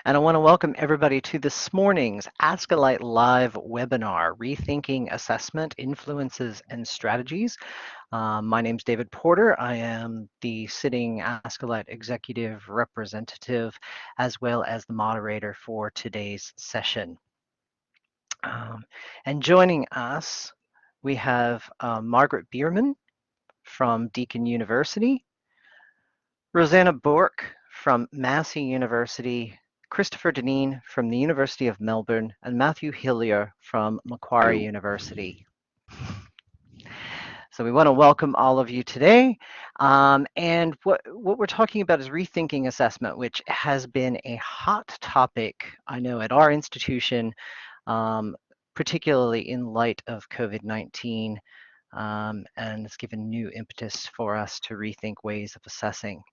And I want to welcome everybody to this morning's ASCILITE live webinar, Rethinking Assessment, Influences and Strategies. My name's David Porter. I am the sitting ASCILITE executive representative, as well as the moderator for today's session. And joining us, we have Margaret Bearman from Deakin University, Roseanna Bourke from Massey University, Christopher Deneen from the University of Melbourne, and Matthew Hillier from Macquarie University. So we want to welcome all of you today. And what we're talking about is rethinking assessment, which has been a hot topic, I know, at our institution, particularly in light of COVID-19, and it's given new impetus for us to rethink ways of assessing.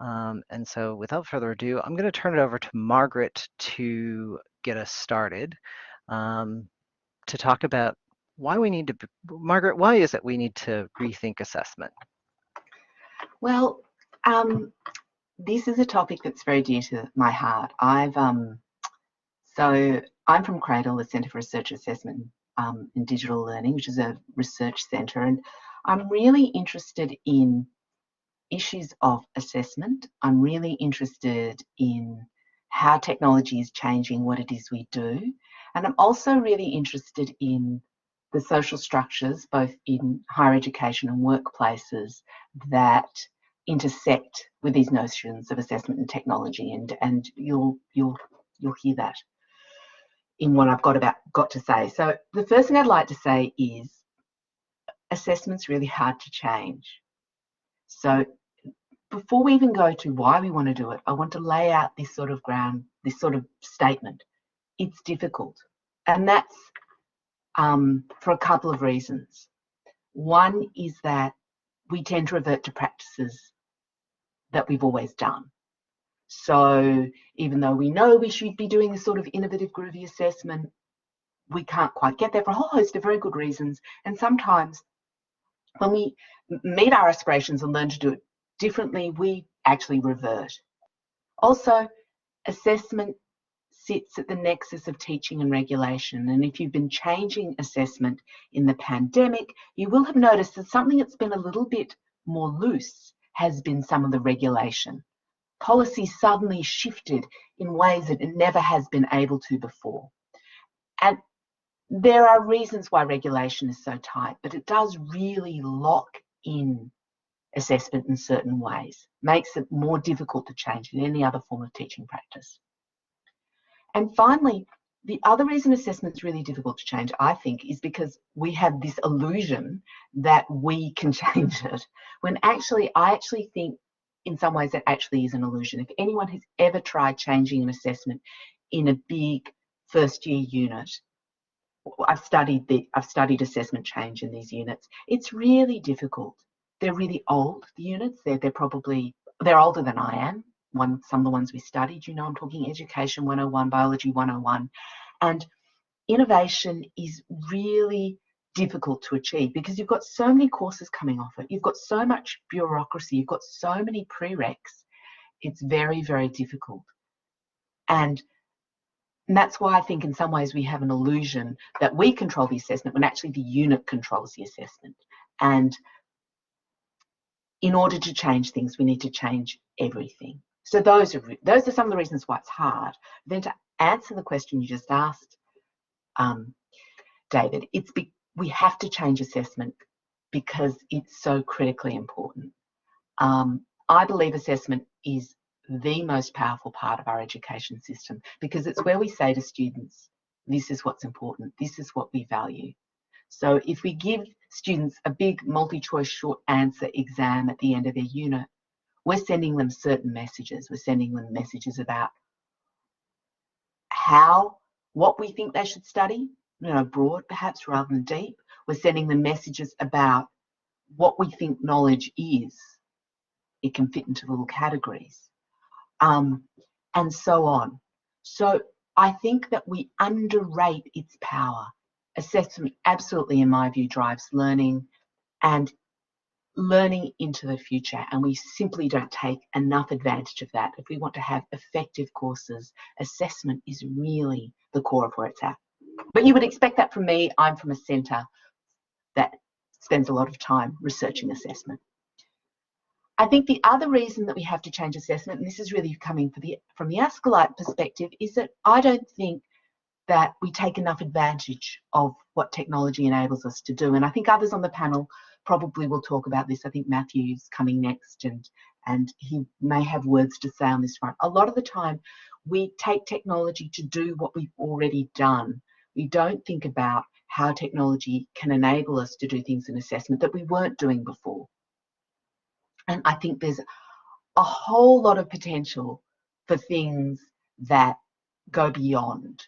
And so without further ado, I'm going to turn it over to Margaret to get us started, to talk about why we need to, Margaret, why is it we need to rethink assessment? Well, this is a topic that's very dear to my heart. So I'm from Cradle, the Centre for Research Assessment in Digital Learning, which is a research centre, and I'm really interested in issues of assessment. I'm really interested in how technology is changing what it is we do. And I'm also really interested in the social structures, both in higher education and workplaces, that intersect with these notions of assessment and technology. And you'll hear that in what I've got to say. So the first thing I'd like to say is assessment's really hard to change. So before we even go to why we want to do it, I want to lay out this sort of statement. It's difficult. And that's for a couple of reasons. One is that we tend to revert to practices that we've always done. So even though we know we should be doing this sort of innovative, groovy assessment, we can't quite get there for a whole host of very good reasons. And sometimes when we meet our aspirations and learn to do it differently, we actually revert. Also, assessment sits at the nexus of teaching and regulation. And if you've been changing assessment in the pandemic, you will have noticed that something that's been a little bit more loose has been some of the regulation. Policy suddenly shifted in ways that it never has been able to before. And there are reasons why regulation is so tight, but it does really lock in assessment in certain ways, makes it more difficult to change than any other form of teaching practice. And finally, the other reason assessment is really difficult to change, I think, is because we have this illusion that we can change it, when actually, I actually think in some ways that actually is an illusion. If anyone has ever tried changing an assessment in a big first year unit, I've studied assessment change in these units. It's really difficult. They're really old, the units. They're older than I am. Some of the ones we studied, I'm talking Education 101, Biology 101. And innovation is really difficult to achieve because you've got so many courses coming off it. You've got so much bureaucracy. You've got so many prereqs. It's very, very difficult. And that's why I think in some ways we have an illusion that we control the assessment when actually the unit controls the assessment. And in order to change things, we need to change everything. So those are some of the reasons why it's hard. Then to answer the question you just asked, David, we have to change assessment because it's so critically important. I believe assessment is the most powerful part of our education system because it's where we say to students, this is what's important, this is what we value. So if we give students a big multi-choice short answer exam at the end of their unit, we're sending them certain messages. We're sending them messages about what we think they should study, broad perhaps rather than deep. We're sending them messages about what we think knowledge is. It can fit into little categories, and so on. So I think that we underrate its power. Assessment absolutely, in my view, drives learning, and learning into the future, and we simply don't take enough advantage of that. If we want to have effective courses, assessment is really the core of where it's at. But you would expect that from me. I'm from a centre that spends a lot of time researching assessment. I think the other reason that we have to change assessment, and this is really coming from the ASCILITE perspective, is that I don't think that we take enough advantage of what technology enables us to do. And I think others on the panel probably will talk about this. I think Matthew's coming next, and he may have words to say on this front. A lot of the time, we take technology to do what we've already done. We don't think about how technology can enable us to do things in assessment that we weren't doing before. And I think there's a whole lot of potential for things that go beyond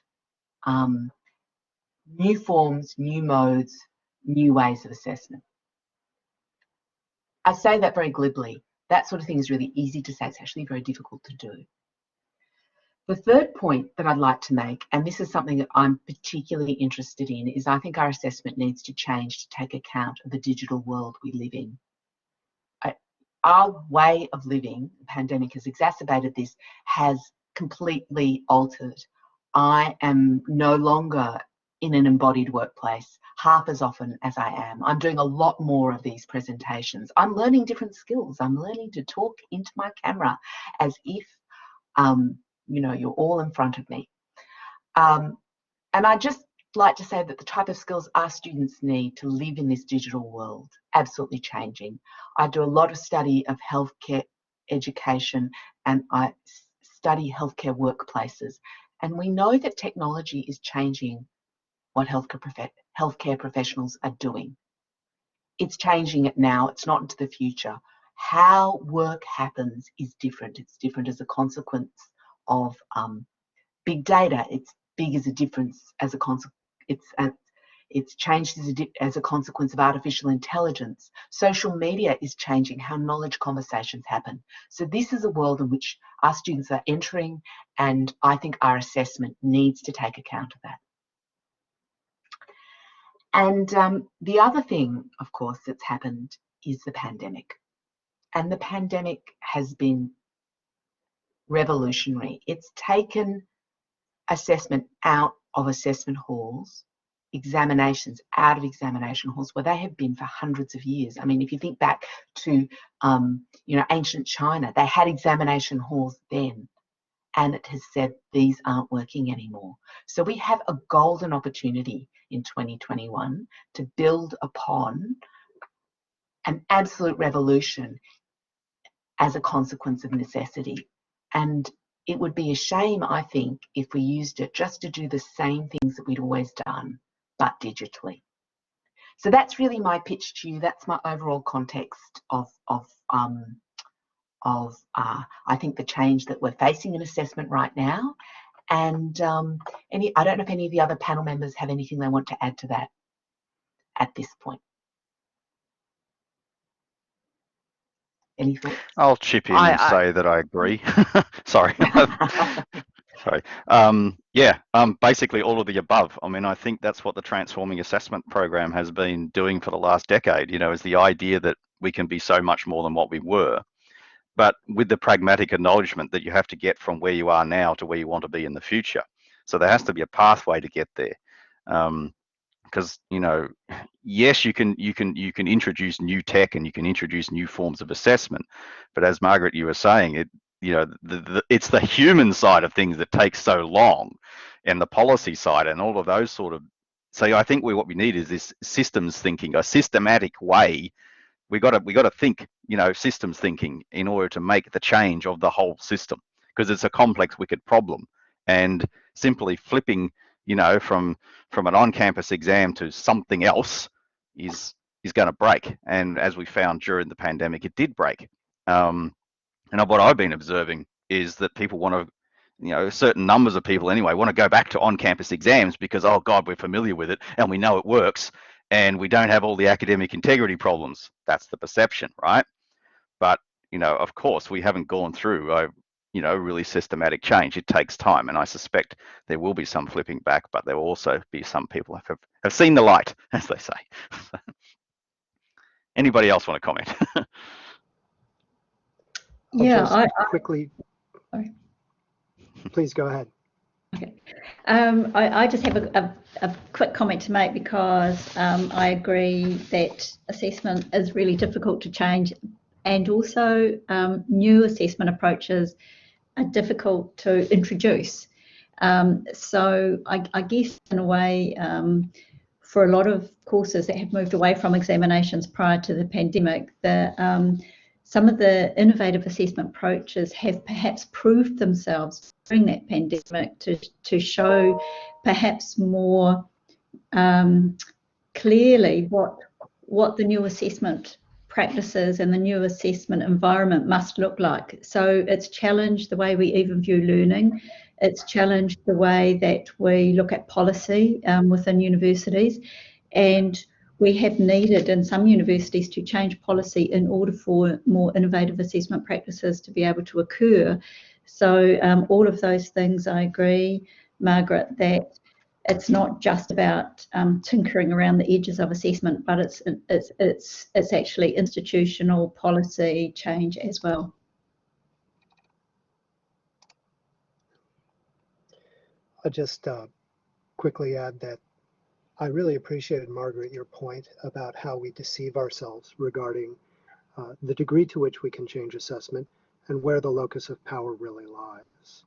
new forms, new modes, new ways of assessment. I say that very glibly. That sort of thing is really easy to say. It's actually very difficult to do. The third point that I'd like to make, and this is something that I'm particularly interested in, is I think our assessment needs to change to take account of the digital world we live in. Our way of living, the pandemic has exacerbated this, has completely altered. I am no longer in an embodied workplace half as often as I am. I'm doing a lot more of these presentations. I'm learning different skills. I'm learning to talk into my camera as if, you know, you're all in front of me. And I just like to say that the type of skills our students need to live in this digital world, absolutely changing. I do a lot of study of healthcare education, and I study healthcare workplaces. And we know that technology is changing what healthcare professionals are doing. It's changing it now. It's not into the future. How work happens is different. It's different as a consequence of big data. It's big as a difference as a consequence. It's changed as a consequence of artificial intelligence. Social media is changing how knowledge conversations happen. So this is a world in which our students are entering, and I think our assessment needs to take account of that. And the other thing, of course, that's happened is the pandemic. And the pandemic has been revolutionary. It's taken assessment out of assessment halls, examinations out of examination halls, where they have been for hundreds of years. I mean, if you think back to, you know, ancient China, they had examination halls then, and it has said these aren't working anymore. So we have a golden opportunity in 2021 to build upon an absolute revolution as a consequence of necessity. And it would be a shame, I think, if we used it just to do the same things that we'd always done, but digitally. So that's really my pitch to you. That's my overall context of I think the change that we're facing in assessment right now. And I don't know if any of the other panel members have anything they want to add to that at this point. Any thoughts? I'll chip in and say that I agree. Sorry. Sorry. Yeah, basically all of the above. I mean, I think that's what the Transforming Assessment program has been doing for the last decade, you know, is the idea that we can be so much more than what we were, but with the pragmatic acknowledgement that you have to get from where you are now to where you want to be in the future. So there has to be a pathway to get there. Because, you know, yes, you can introduce new tech and you can introduce new forms of assessment, but as Margaret, you were saying, it, you know, it's the human side of things that takes so long, and the policy side and all of those sort of. So I think what we need is this systems thinking, a systematic way. We got to think, you know, systems thinking in order to make the change of the whole system, because it's a complex, wicked problem, and simply flipping, you know, from an on-campus exam to something else is going to break. And as we found during the pandemic, it did break. And what I've been observing is that people want to, you know, certain numbers of people anyway want to go back to on-campus exams because, oh God, we're familiar with it and we know it works and we don't have all the academic integrity problems. That's the perception, right? But, you know, of course, we haven't gone through a, you know, really systematic change. It takes time, and I suspect there will be some flipping back, but there will also be some people who have seen the light, as they say. Anybody else want to comment? Yeah, quickly. Sorry. Please go ahead. Okay. I just have a quick comment to make, because I agree that assessment is really difficult to change, and also new assessment approaches are difficult to introduce. So I guess in a way, for a lot of courses that have moved away from examinations prior to the pandemic, some of the innovative assessment approaches have perhaps proved themselves during that pandemic to show perhaps more clearly what the new assessment practices and the new assessment environment must look like. So it's challenged the way we even view learning. It's challenged the way that we look at policy within universities. And we have needed in some universities to change policy in order for more innovative assessment practices to be able to occur. So all of those things, I agree, Margaret, that it's not just about tinkering around the edges of assessment, but it's actually institutional policy change as well. I'll just quickly add that I really appreciated, Margaret, your point about how we deceive ourselves regarding the degree to which we can change assessment and where the locus of power really lies.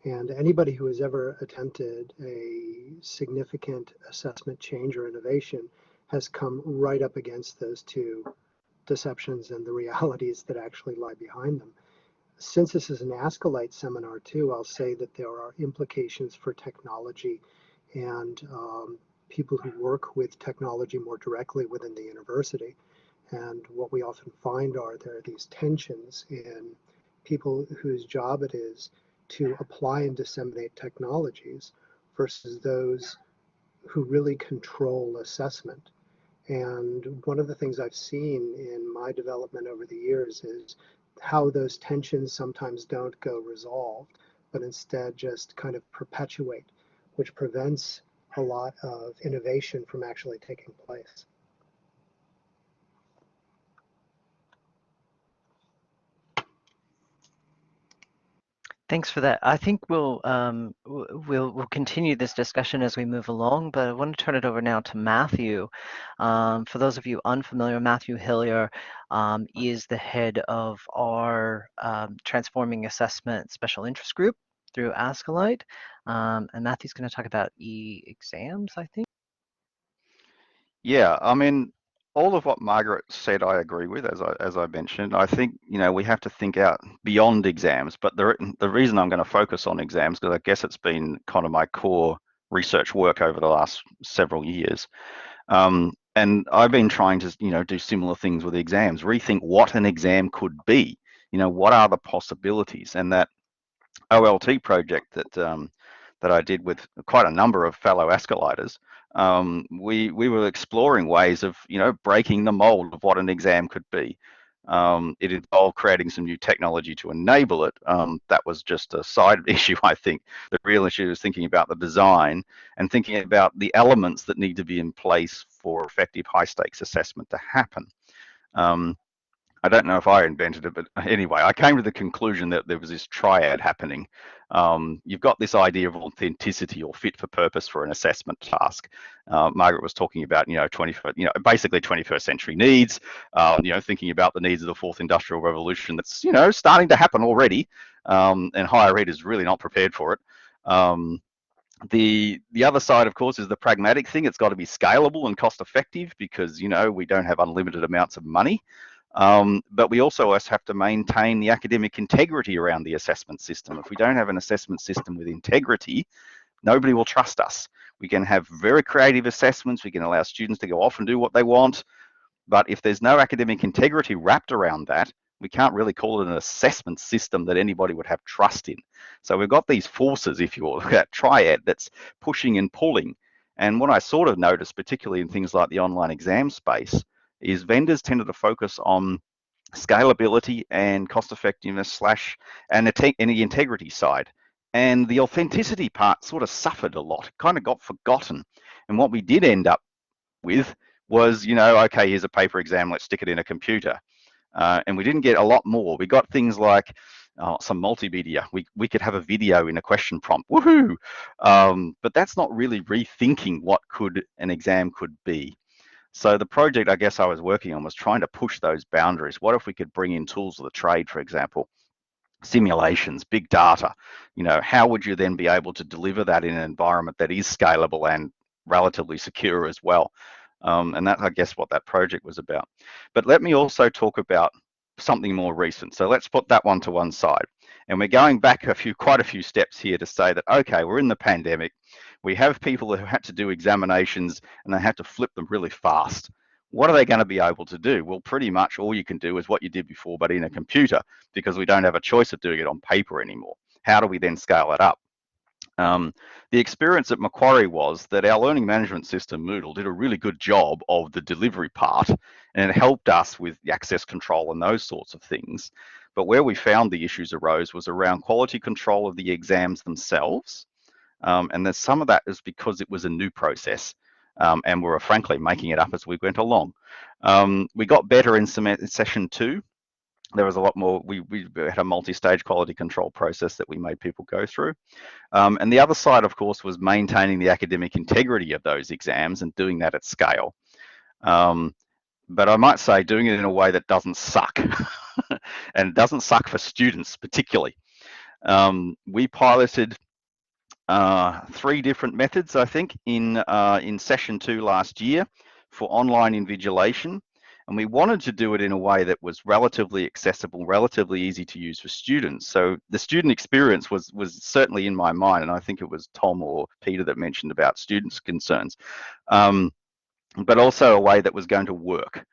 And anybody who has ever attempted a significant assessment change or innovation has come right up against those two deceptions and the realities that actually lie behind them. Since this is an ASCILITE seminar too, I'll say that there are implications for technology and people who work with technology more directly within the university. And what we often find there are these tensions in people whose job it is to apply and disseminate technologies versus those who really control assessment. And one of the things I've seen in my development over the years is how those tensions sometimes don't go resolved, but instead just kind of perpetuate, which prevents a lot of innovation from actually taking place. Thanks for that. I think we'll continue this discussion as we move along, but I want to turn it over now to Matthew. For those of you unfamiliar, Matthew Hillier is the head of our Transforming Assessment Special Interest Group through ASCILITE, and Matthew's going to talk about e-exams, I think. Yeah, I mean, all of what Margaret said, I agree with. As I mentioned, I think we have to think out beyond exams. But the reason I'm going to focus on exams, because I guess it's been kind of my core research work over the last several years, and I've been trying to do similar things with exams, rethink what an exam could be. What are the possibilities? And that OLT project that I did with quite a number of fellow ASCILITers, we were exploring ways of breaking the mold of what an exam could be. It involved creating some new technology to enable it. That was just a side issue, I think. The real issue is thinking about the design and thinking about the elements that need to be in place for effective high stakes assessment to happen. I don't know if I invented it, but anyway, I came to the conclusion that there was this triad happening. You've got this idea of authenticity or fit for purpose for an assessment task. Margaret was talking about, basically 21st century needs, thinking about the needs of the fourth industrial revolution that's, starting to happen already, and higher ed is really not prepared for it. The other side, of course, is the pragmatic thing. It's got to be scalable and cost effective because, we don't have unlimited amounts of money. But we also have to maintain the academic integrity around the assessment system. If we don't have an assessment system with integrity, nobody will trust us. We can have very creative assessments. We can allow students to go off and do what they want. But if there's no academic integrity wrapped around that, we can't really call it an assessment system that anybody would have trust in. So we've got these forces, if you will, that triad that's pushing and pulling. And what I sort of noticed, particularly in things like the online exam space, is vendors tended to focus on scalability and cost effectiveness and the integrity side. And the authenticity part sort of suffered a lot, kind of got forgotten. And what we did end up with was, okay, here's a paper exam, let's stick it in a computer. And we didn't get a lot more. We got things like some multimedia. We could have a video in a question prompt, woohoo! But that's not really rethinking what an exam could be. So the project I guess I was working on was trying to push those boundaries. What if we could bring in tools of the trade, for example, simulations, big data? How would you then be able to deliver that in an environment that is scalable and relatively secure as well? And that's, I guess, what that project was about. But let me also talk about something more recent. So let's put that one to one side. And we're going back quite a few steps here to say that, okay, we're in the pandemic. We have people who had to do examinations and they had to flip them really fast. What are they going to be able to do? Well, pretty much all you can do is what you did before, but in a computer, because we don't have a choice of doing it on paper anymore. How do we then scale it up? The experience at Macquarie was that our learning management system, Moodle, did a really good job of the delivery part, and it helped us with the access control and those sorts of things. But where we found the issues arose was around quality control of the exams themselves. And then some of that is because it was a new process, and we were frankly making it up as we went along. We got better in session 2. There was a lot more. We had a multi-stage quality control process that we made people go through. And the other side, of course, was maintaining the academic integrity of those exams and doing that at scale. But I might say doing it in a way that doesn't suck, and it doesn't suck for students particularly. We piloted 3 different methods, I think, in session 2 last year for online invigilation. And we wanted to do it in a way that was relatively accessible, relatively easy to use for students. So the student experience was certainly in my mind, and I think it was Tom or Peter that mentioned about students' concerns, but also a way that was going to work.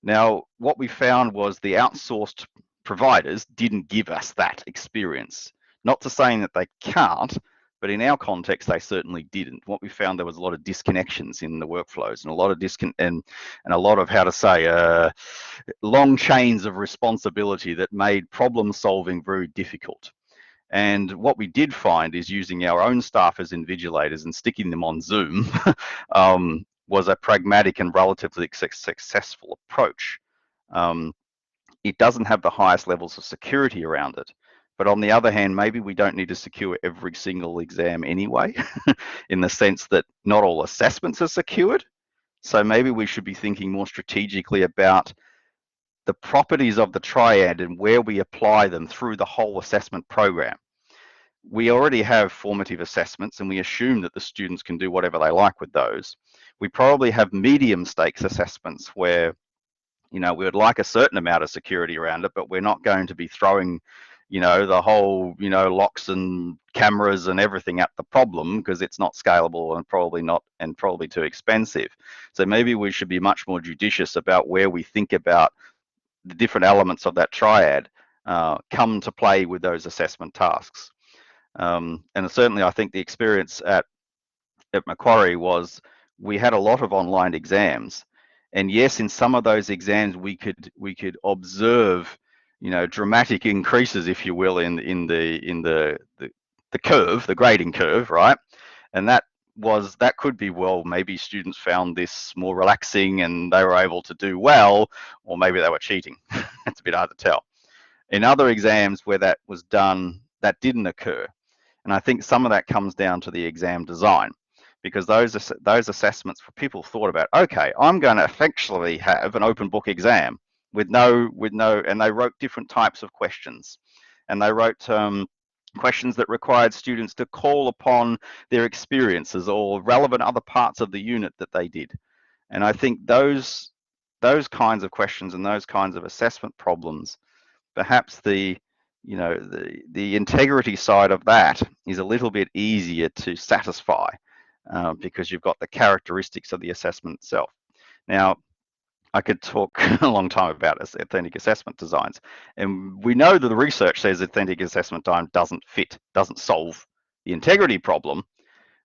Now, what we found was the outsourced providers didn't give us that experience. Not to say that they can't, but in our context, they certainly didn't. What we found, there was a lot of disconnections in the workflows and a lot of and a lot of, how to say, long chains of responsibility that made problem solving very difficult. And what we did find is using our own staff as invigilators and sticking them on Zoom was a pragmatic and relatively successful approach. It doesn't have the highest levels of security around it. But on the other hand, maybe we don't need to secure every single exam anyway, in the sense that not all assessments are secured. So maybe we should be thinking more strategically about the properties of the triad and where we apply them through the whole assessment program. We already have formative assessments, and we assume that the students can do whatever they like with those. We probably have medium stakes assessments where, we would like a certain amount of security around it, but we're not going to be throwing the whole, locks and cameras and everything at the problem, because it's not scalable and probably too expensive. So maybe we should be much more judicious about where we think about the different elements of that triad come to play with those assessment tasks. And certainly I think the experience at Macquarie was we had a lot of online exams. And yes, in some of those exams, we could observe dramatic increases, if you will, in the curve, the grading curve, right? And that could be, well, maybe students found this more relaxing and they were able to do well, or maybe they were cheating. It's a bit hard to tell. In other exams where that was done, that didn't occur. And I think some of that comes down to the exam design, because those assessments, for people thought about, okay, I'm going to effectively have an open book exam with no, and they wrote different types of questions, and they wrote questions that required students to call upon their experiences or relevant other parts of the unit that they did. And I think those kinds of questions and those kinds of assessment problems, perhaps the integrity side of that is a little bit easier to satisfy because you've got the characteristics of the assessment itself. Now, I could talk a long time about authentic assessment designs, and we know that the research says authentic assessment design doesn't solve the integrity problem,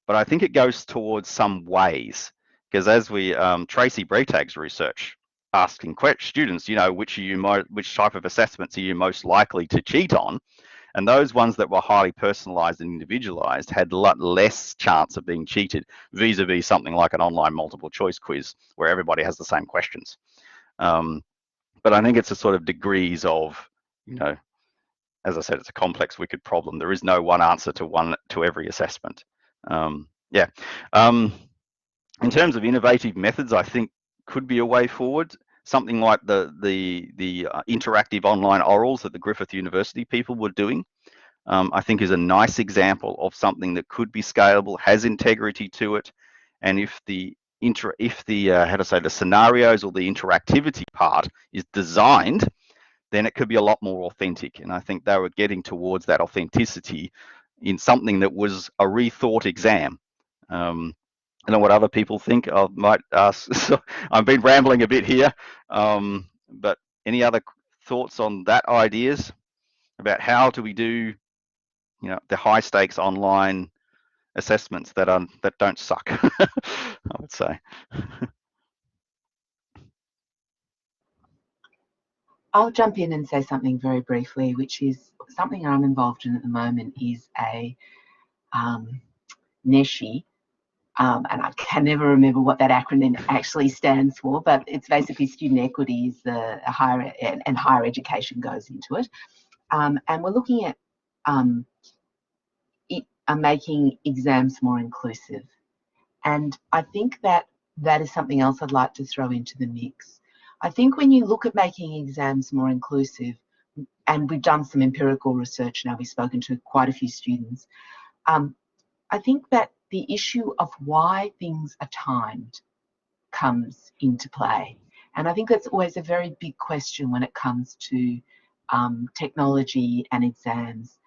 but I think it goes towards some ways, because as we Tracy Breitag's research asking students, which type of assessments are you most likely to cheat on, And those ones that were highly personalised and individualised had a lot less chance of being cheated vis-a-vis something like an online multiple choice quiz where everybody has the same questions. But I think it's a sort of degrees of, you know, as I said, it's a complex, wicked problem. There is no one answer to every assessment. Yeah. In terms of innovative methods, I think could be a way forward. Something like the interactive online orals that the Griffith University people were doing, I think is a nice example of something that could be scalable, has integrity to it, and if the the scenarios or the interactivity part is designed, then it could be a lot more authentic. And I think they were getting towards that authenticity in something that was a rethought exam. I don't know what other people think. I might ask. So I've been rambling a bit here, but any other thoughts on that? Ideas about how do we do, you know, the high stakes online assessments that don't suck? I would say. I'll jump in and say something very briefly, which is something I'm involved in at the moment is a NESHI, and I can never remember what that acronym actually stands for, but it's basically student equity is the higher and higher education goes into it, and we're looking at making exams more inclusive, and I think that is something else I'd like to throw into the mix. I think when you look at making exams more inclusive, and we've done some empirical research now, we've spoken to quite a few students, I think that the issue of why things are timed comes into play. And I think that's always a very big question when it comes to technology and exams.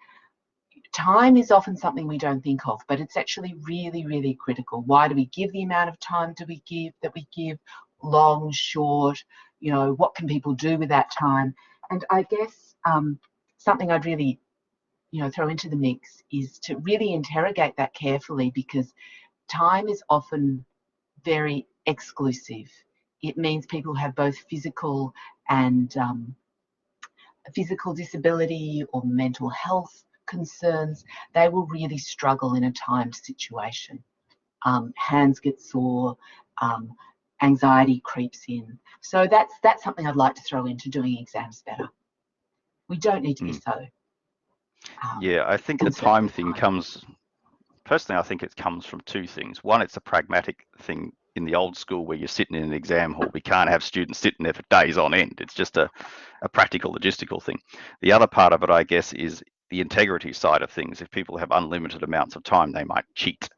Time is often something we don't think of, but it's actually really, really critical. Why do we give the amount of time that we give? Long, short, you know, what can people do with that time? And I guess something I'd really, you know, throw into the mix is to really interrogate that carefully, because time is often very exclusive. It means people have both physical and physical disability or mental health concerns. They will really struggle in a timed situation. Hands get sore, anxiety creeps in. So that's something I'd like to throw into doing exams better. We don't need to be so. Yeah, I think the time thing comes, personally, I think it comes from two things. One, it's a pragmatic thing. In the old school where you're sitting in an exam hall, we can't have students sitting there for days on end. It's just a practical, logistical thing. The other part of it, I guess, is the integrity side of things. If people have unlimited amounts of time, they might cheat.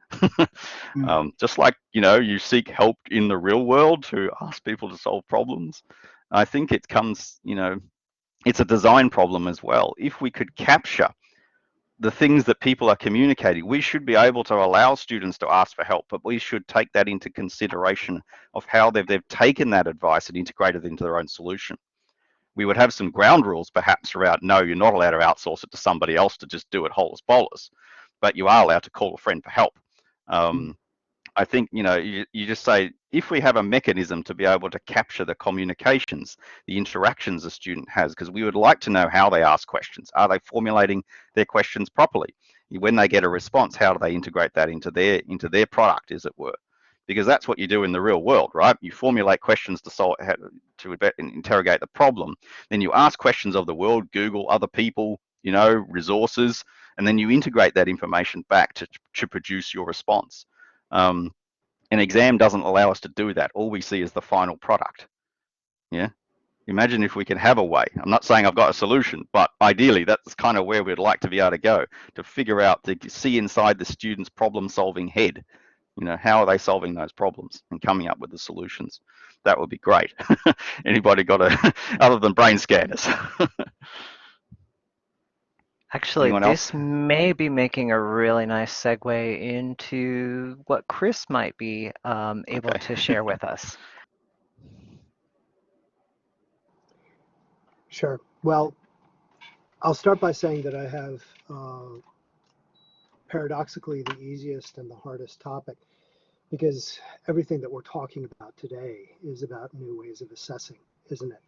Just like, you know, you seek help in the real world to ask people to solve problems. I think it comes, you know, it's a design problem as well. If we could capture the things that people are communicating, we should be able to allow students to ask for help, but we should take that into consideration of how they've taken that advice and integrated it into their own solution. We would have some ground rules perhaps around, no, you're not allowed to outsource it to somebody else to just do it whole as bolus, but you are allowed to call a friend for help. I think, you know, you just say, if we have a mechanism to be able to capture the communications, the interactions a student has, because we would like to know how they ask questions. Are they formulating their questions properly? When they get a response, how do they integrate that into their product, as it were? Because that's what you do in the real world, right? You formulate questions to solve, to interrogate the problem. Then you ask questions of the world, Google, other people, you know, resources, and then you integrate that information back to produce your response. An exam doesn't allow us to do that. All we see is the final product. Yeah. Imagine if we can have a way. I'm not saying I've got a solution, but ideally that's kind of where we'd like to be able to go, to figure out, to see inside the student's problem-solving head. You know, how are they solving those problems and coming up with the solutions? That would be great. Anybody got other than brain scanners? Actually, Anyone this else? may be making a really nice segue into what Chris might be able to share with us. Sure. Well, I'll start by saying that I have paradoxically the easiest and the hardest topic, because everything that we're talking about today is about new ways of assessing, isn't it?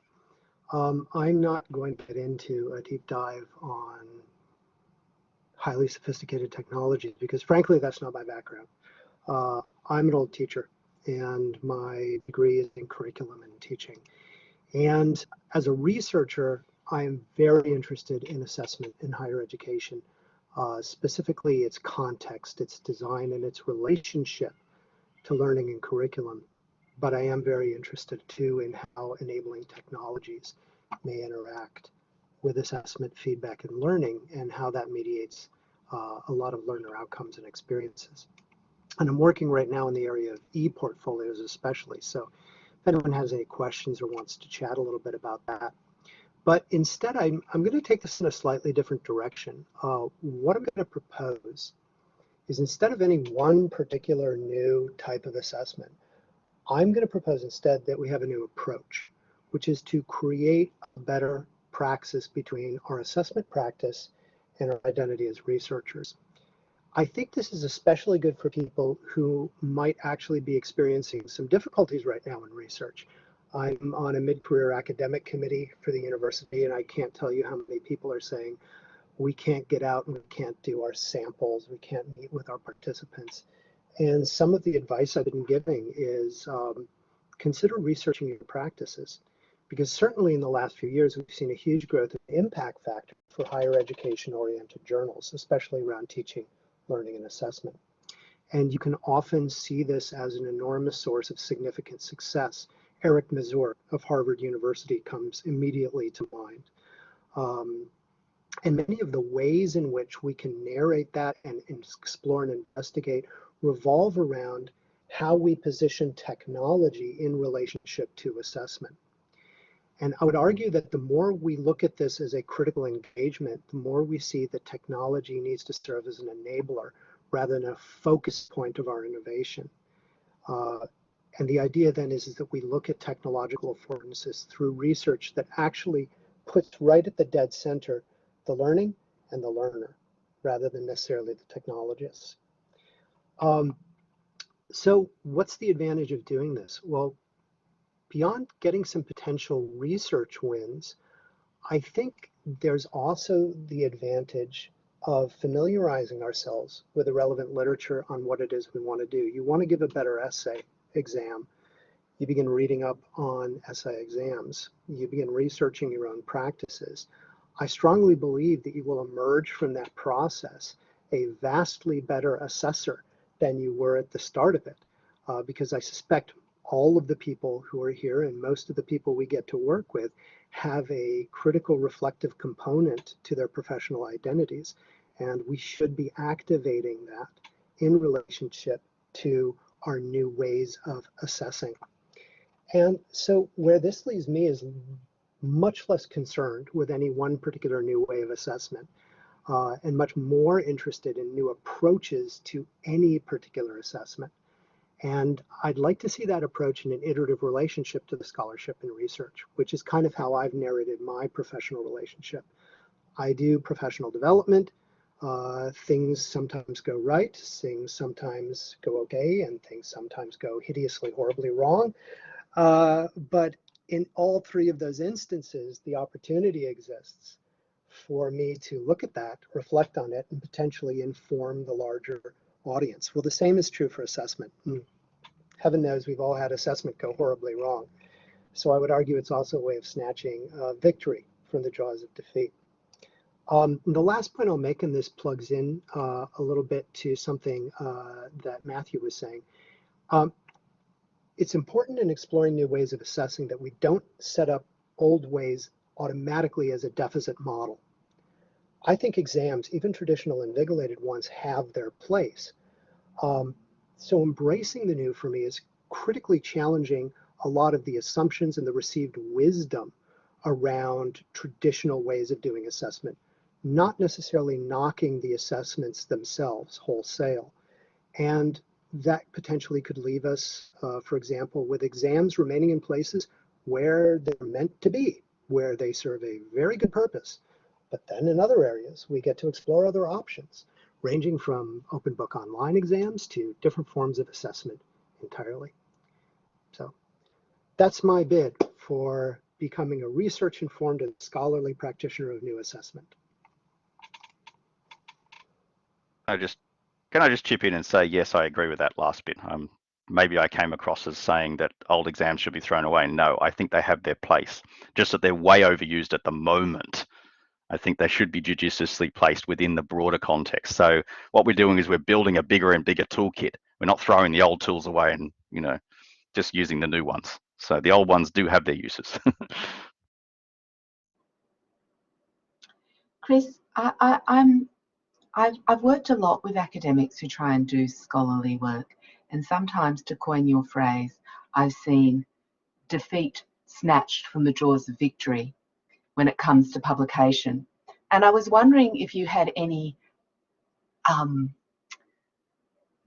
I'm not going to get into a deep dive on highly sophisticated technologies, because frankly, that's not my background. I'm an old teacher, and my degree is in curriculum and teaching. And as a researcher, I am very interested in assessment in higher education, specifically its context, its design, and its relationship to learning and curriculum. But I am very interested too in how enabling technologies may interact with assessment, feedback, and learning, and how that mediates a lot of learner outcomes and experiences. And I'm working right now in the area of e-portfolios especially. So if anyone has any questions or wants to chat a little bit about that. But instead, I'm going to take this in a slightly different direction. What I'm going to propose is, instead of any one particular new type of assessment, I'm going to propose instead that we have a new approach, which is to create a better praxis between our assessment practice and our identity as researchers. I think this is especially good for people who might actually be experiencing some difficulties right now in research. I'm on a mid-career academic committee for the university, and I can't tell you how many people are saying, we can't get out and we can't do our samples, we can't meet with our participants. And some of the advice I've been giving is consider researching your practices, because certainly in the last few years, we've seen a huge growth in impact factor for higher education-oriented journals, especially around teaching, learning, and assessment. And you can often see this as an enormous source of significant success. Eric Mazur of Harvard University comes immediately to mind. And many of the ways in which we can narrate that and explore and investigate revolve around how we position technology in relationship to assessment. And I would argue that the more we look at this as a critical engagement, the more we see that technology needs to serve as an enabler rather than a focus point of our innovation. And the idea then is that we look at technological affordances through research that actually puts right at the dead center the learning and the learner, rather than necessarily the technologists. So what's the advantage of doing this? Well, beyond getting some potential research wins, I think there's also the advantage of familiarizing ourselves with the relevant literature on what it is we want to do. You want to give a better essay exam. You begin reading up on essay exams. You begin researching your own practices. I strongly believe that you will emerge from that process a vastly better assessor than you were at the start of it, because I suspect all of the people who are here and most of the people we get to work with have a critical reflective component to their professional identities, and we should be activating that in relationship to our new ways of assessing. And so where this leaves me is much less concerned with any one particular new way of assessment, and much more interested in new approaches to any particular assessment. And I'd like to see that approach in an iterative relationship to the scholarship and research, which is kind of how I've narrated my professional relationship. I do professional development. Things sometimes go right, things sometimes go okay, and things sometimes go hideously, horribly wrong. But in all three of those instances, the opportunity exists for me to look at that, reflect on it, and potentially inform the larger audience. Well, the same is true for assessment. Heaven knows we've all had assessment go horribly wrong. So I would argue it's also a way of snatching victory from the jaws of defeat. The last point I'll make, and this plugs in a little bit to something that Matthew was saying. It's important in exploring new ways of assessing that we don't set up old ways automatically as a deficit model. I think exams, even traditional invigilated ones, have their place. So embracing the new for me is critically challenging a lot of the assumptions and the received wisdom around traditional ways of doing assessment, not necessarily knocking the assessments themselves wholesale. And that potentially could leave us, for example, with exams remaining in places where they're meant to be, where they serve a very good purpose. But then in other areas, we get to explore other options, ranging from open book online exams to different forms of assessment entirely. So that's my bid for becoming a research-informed and scholarly practitioner of new assessment. can I just chip in and say, yes, I agree with that last bit. Maybe I came across as saying that old exams should be thrown away. No, I think they have their place, just that they're way overused at the moment. I think they should be judiciously placed within the broader context. So what we're doing is we're building a bigger and bigger toolkit. We're not throwing the old tools away and, just using the new ones. So the old ones do have their uses. Chris, I've worked a lot with academics who try and do scholarly work, and sometimes, to coin your phrase, I've seen defeat snatched from the jaws of victory when it comes to publication. And I was wondering if you had any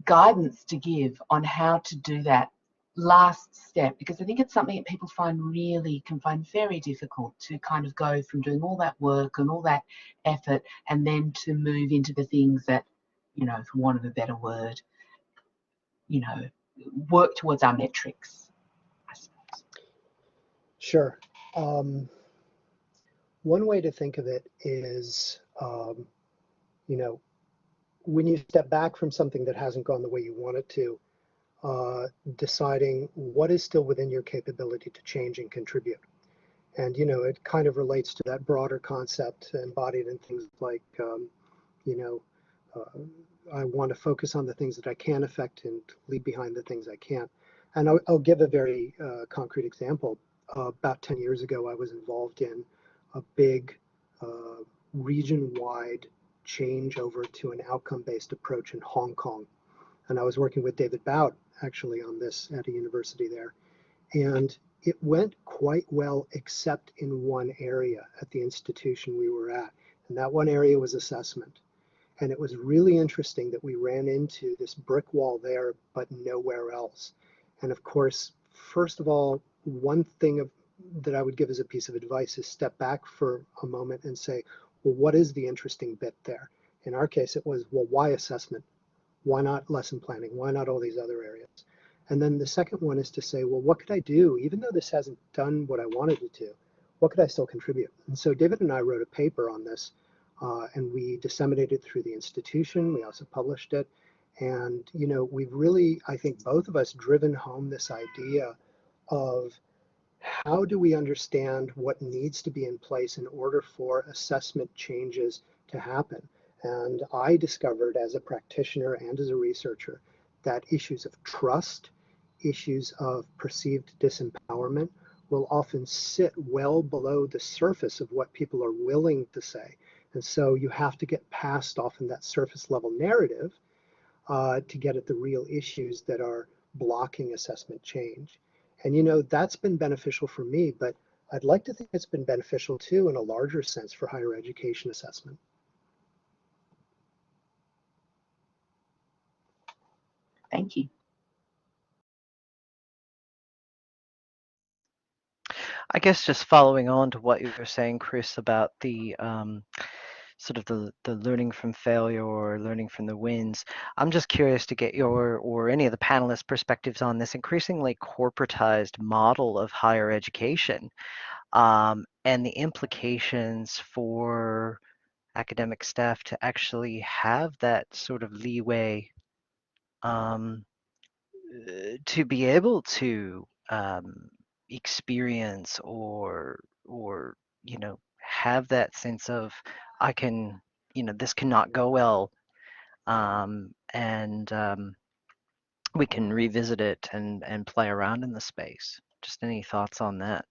guidance to give on how to do that last step, because I think it's something that people can find very difficult, to kind of go from doing all that work and all that effort and then to move into the things that, for want of a better word, work towards our metrics, I suppose. Sure. One way to think of it is, when you step back from something that hasn't gone the way you want it to, deciding what is still within your capability to change and contribute. And, it kind of relates to that broader concept embodied in things like, I want to focus on the things that I can affect and leave behind the things I can't. And I'll give a very concrete example. About 10 years ago, I was involved in a big region-wide change over to an outcome-based approach in Hong Kong. And I was working with David Bout actually on this at a university there. And it went quite well, except in one area at the institution we were at. And that one area was assessment. And it was really interesting that we ran into this brick wall there, but nowhere else. And of course, first of all, one thing that I would give as a piece of advice is step back for a moment and say, well, what is the interesting bit there? In our case, it was, well, why assessment? Why not lesson planning? Why not all these other areas? And then the second one is to say, well, what could I do? Even though this hasn't done what I wanted it to, what could I still contribute? And so David and I wrote a paper on this, and we disseminated it through the institution. We also published it. And, we've really, I think both of us, driven home this idea of how do we understand what needs to be in place in order for assessment changes to happen? And I discovered as a practitioner and as a researcher that issues of trust, issues of perceived disempowerment will often sit well below the surface of what people are willing to say. And so you have to get past often that surface level narrative to get at the real issues that are blocking assessment change. And that's been beneficial for me, but I'd like to think it's been beneficial too in a larger sense for higher education assessment. Thank you. I guess just following on to what you were saying, Chris, about the sort of the learning from failure or learning from the wins. I'm just curious to get your or any of the panelists' perspectives on this increasingly corporatized model of higher education and the implications for academic staff to actually have that sort of leeway to be able to experience or have that sense of I can this cannot go well and we can revisit it and play around in the space. Just any thoughts on that?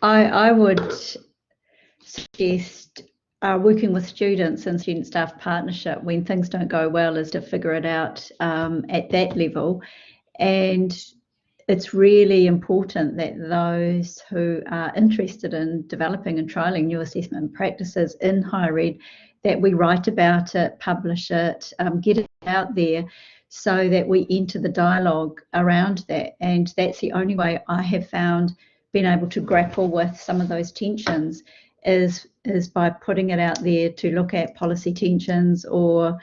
I would suggest working with students and student staff partnership when things don't go well is to figure it out at that level. And it's really important that those who are interested in developing and trialling new assessment practices in higher ed, that we write about it, publish it, get it out there so that we enter the dialogue around that. And that's the only way I have found being able to grapple with some of those tensions is by putting it out there to look at policy tensions or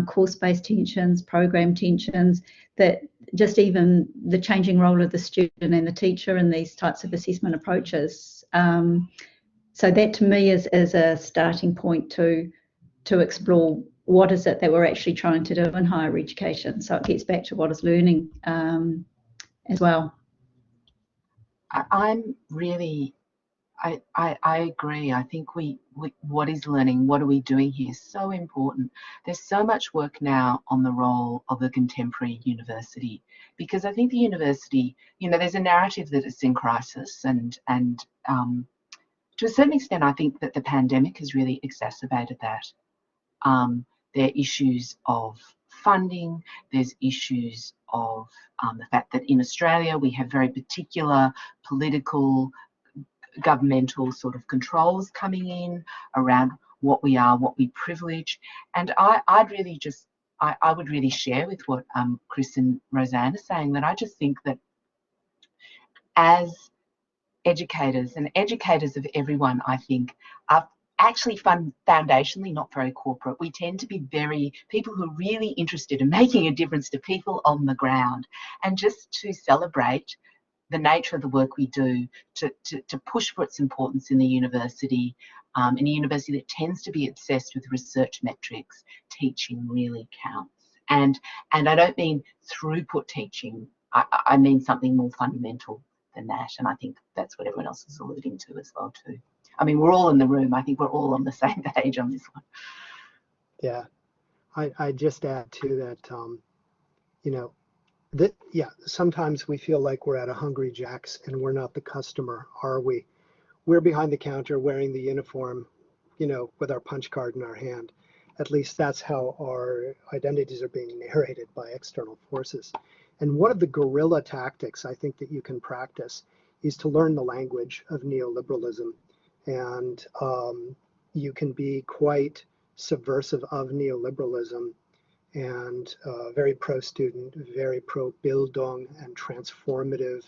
course-based tensions, program tensions, that just even the changing role of the student and the teacher in these types of assessment approaches. So that to me is a starting point to explore what is it that we're actually trying to do in higher education. So it gets back to what is learning as well. I'm really, I agree. I think we what is learning, what are we doing here is so important. There's so much work now on the role of the contemporary university, because I think the university, you know, there's a narrative that it's in crisis, and to a certain extent, I think that the pandemic has really exacerbated that. There are issues of funding, there's issues of the fact that in Australia we have very particular political, governmental sort of controls coming in around what we are, what we privilege. And I would really share with what Chris and Roseanna are saying, that I just think that as educators, and educators of everyone, I think, are actually foundationally not very corporate. We tend to be people who are really interested in making a difference to people on the ground, and just to celebrate the nature of the work we do, to push for its importance in the university, in a university that tends to be obsessed with research metrics. Teaching really counts, and I don't mean throughput teaching. I mean something more fundamental than that, and I think that's what everyone else is alluding to as well too. I mean, we're all in the room. I think we're all on the same page on this one. Yeah, I just add to that, you know, yeah, sometimes we feel like we're at a Hungry Jack's and we're not the customer, are we? We're behind the counter wearing the uniform, you know, with our punch card in our hand. At least that's how our identities are being narrated by external forces. And one of the guerrilla tactics I think that you can practice is to learn the language of neoliberalism. And you can be quite subversive of neoliberalism, and very pro-student, very pro-Bildung and transformative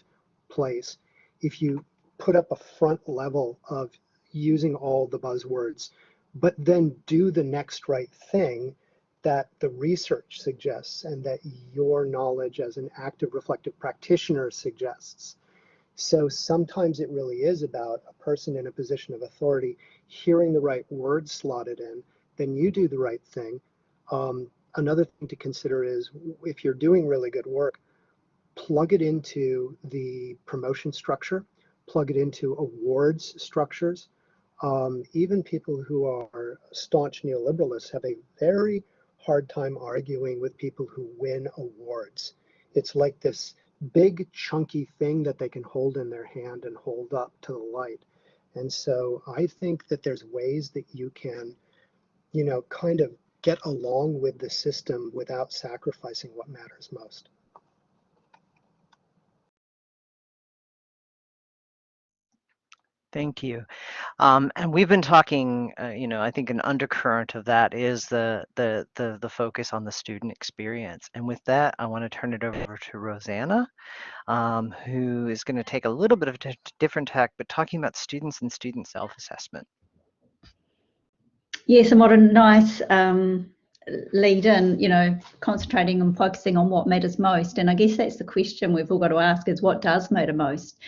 place. If you put up a front level of using all the buzzwords, but then do the next right thing that the research suggests and that your knowledge as an active reflective practitioner suggests. So sometimes it really is about a person in a position of authority hearing the right words slotted in, then you do the right thing. Another thing to consider is, if you're doing really good work, plug it into the promotion structure, plug it into awards structures. Even people who are staunch neoliberalists have a very hard time arguing with people who win awards. It's like this big chunky thing that they can hold in their hand and hold up to the light. And so I think that there's ways that you can, you know, kind of get along with the system without sacrificing what matters most. Thank you. And we've been talking, you know, I think an undercurrent of that is the focus on the student experience. And with that, I want to turn it over to Roseanna, who is going to take a little bit of a different tack, but talking about students and student self-assessment. Yes, and what a nice lead in, you know, concentrating and focusing on what matters most. And I guess that's the question we've all got to ask, is what does matter most?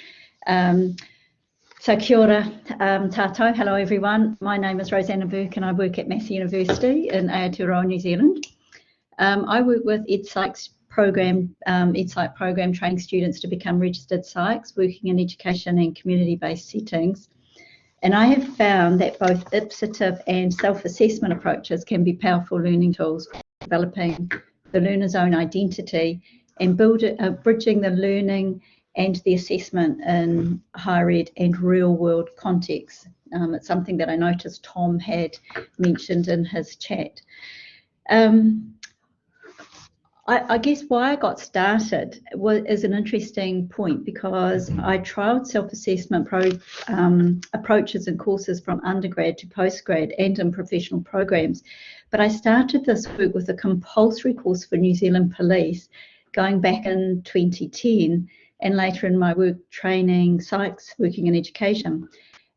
So kia ora tātou, hello everyone. My name is Roseanna Bourke and I work at Massey University in Aotearoa, New Zealand. I work with EdPsych program training students to become registered psychs, working in education and community-based settings. And I have found that both ipsative and self-assessment approaches can be powerful learning tools for developing the learner's own identity and bridging the learning and the assessment in higher ed and real world contexts. It's something that I noticed Tom had mentioned in his chat. I guess why I got started is an interesting point, because I trialled self-assessment approaches and courses from undergrad to postgrad and in professional programs. But I started this work with a compulsory course for New Zealand Police going back in 2010, and later in my work training psychs working in education.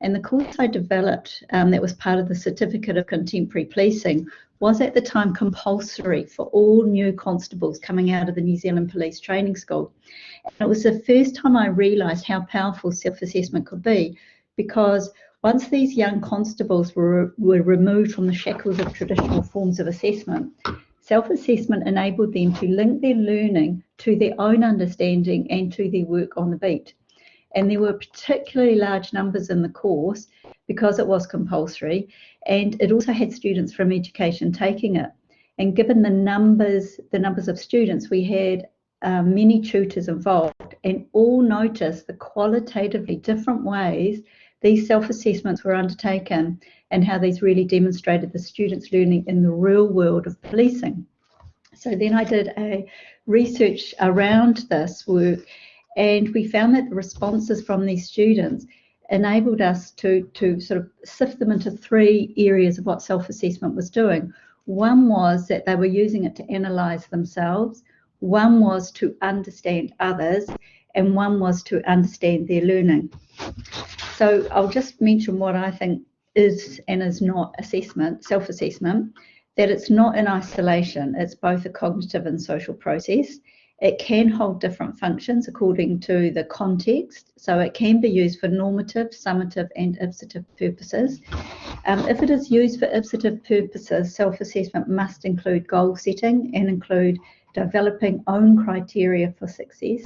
And the course I developed that was part of the Certificate of Contemporary Policing was at the time compulsory for all new constables coming out of the New Zealand Police Training School. And it was the first time I realised how powerful self-assessment could be, because once these young constables were removed from the shackles of traditional forms of assessment, self-assessment enabled them to link their learning to their own understanding and to their work on the beat. And there were particularly large numbers in the course because it was compulsory, and it also had students from education taking it. And given the numbers of students, we had many tutors involved, and all noticed the qualitatively different ways these self-assessments were undertaken and how these really demonstrated the students' learning in the real world of policing. So then I did a research around this work, and we found that the responses from these students enabled us to sort of sift them into 3 areas of what self-assessment was doing. One was that they were using it to analyse themselves, one was to understand others, and one was to understand their learning. So I'll just mention what I think is and is not assessment, self-assessment, that it's not in isolation. It's both a cognitive and social process. It can hold different functions according to the context. So it can be used for normative, summative, and ipsative purposes. If it is used for ipsative purposes, self-assessment must include goal setting and include developing own criteria for success.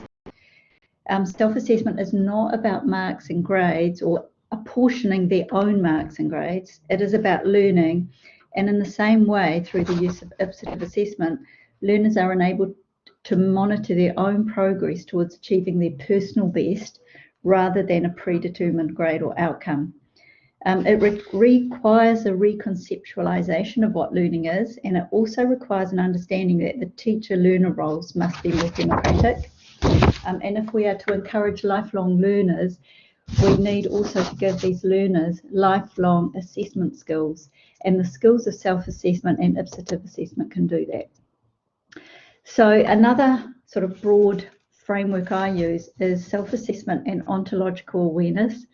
Self-assessment is not about marks and grades or apportioning their own marks and grades. It is about learning, and in the same way, through the use of ipsative assessment, learners are enabled to monitor their own progress towards achieving their personal best rather than a predetermined grade or outcome. It requires a reconceptualization of what learning is, and it also requires an understanding that the teacher-learner roles must be more democratic. And if we are to encourage lifelong learners, we need also to give these learners lifelong assessment skills, and the skills of self-assessment and ipsative assessment can do that. So another sort of broad framework I use is self-assessment and ontological awareness.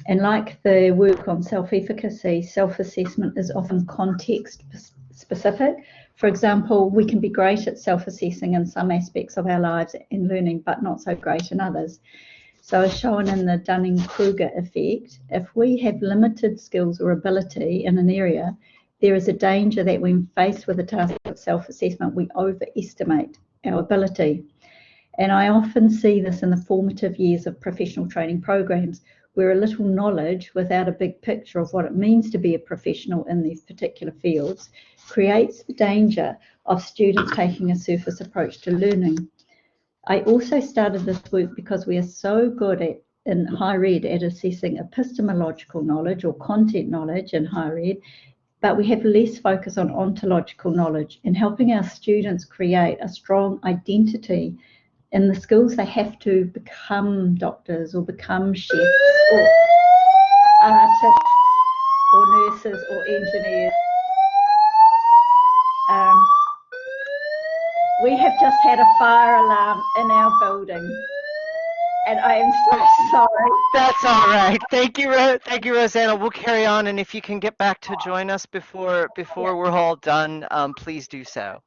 And like the work on self-efficacy, self-assessment is often context specific. For example, we can be great at self-assessing in some aspects of our lives and learning, but not so great in others. So as shown in the Dunning-Kruger effect, if we have limited skills or ability in an area, there is a danger that when faced with a task of self-assessment, we overestimate our ability. And I often see this in the formative years of professional training programs, where a little knowledge without a big picture of what it means to be a professional in these particular fields creates the danger of students taking a surface approach to learning. I also started this work because we are so good in higher ed at assessing epistemological knowledge or content knowledge in higher ed, but we have less focus on ontological knowledge and helping our students create a strong identity in the skills they have to become doctors or become chefs or artists or nurses or engineers. We have just had a fire alarm in our building, and I am so sorry. That's all right. Thank you, Roseanna. We'll carry on, and if you can get back to join us before we're all done, please do so.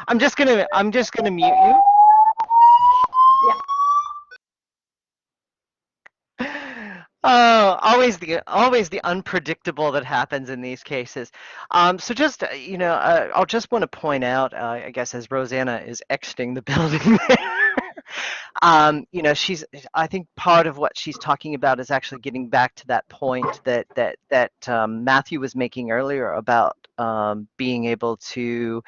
I'm just gonna mute you. Oh, always the unpredictable that happens in these cases. So just I'll just want to point out, I guess, as Roseanna is exiting the building there, I think part of what she's talking about is actually getting back to that point that Matthew was making earlier about being able to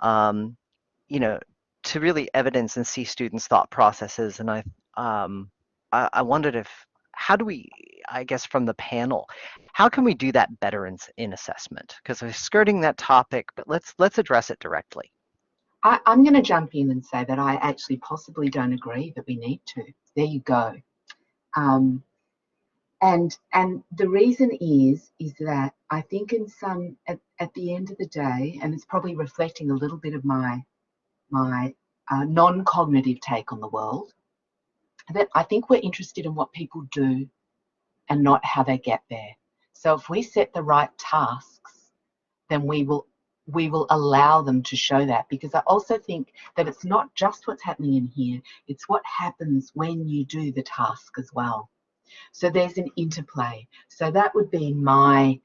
to really evidence and see students' thought processes. And I wondered how do we, I guess, from the panel, how can we do that better in assessment? Because we're skirting that topic, but let's address it directly. I'm going to jump in and say that I actually possibly don't agree that we need to. There you go. And the reason is that I think at the end of the day, and it's probably reflecting a little bit of my non-cognitive take on the world, that I think we're interested in what people do and not how they get there. So if we set the right tasks, then we will allow them to show that, because I also think that it's not just what's happening in here, it's what happens when you do the task as well. So there's an interplay. So that would be my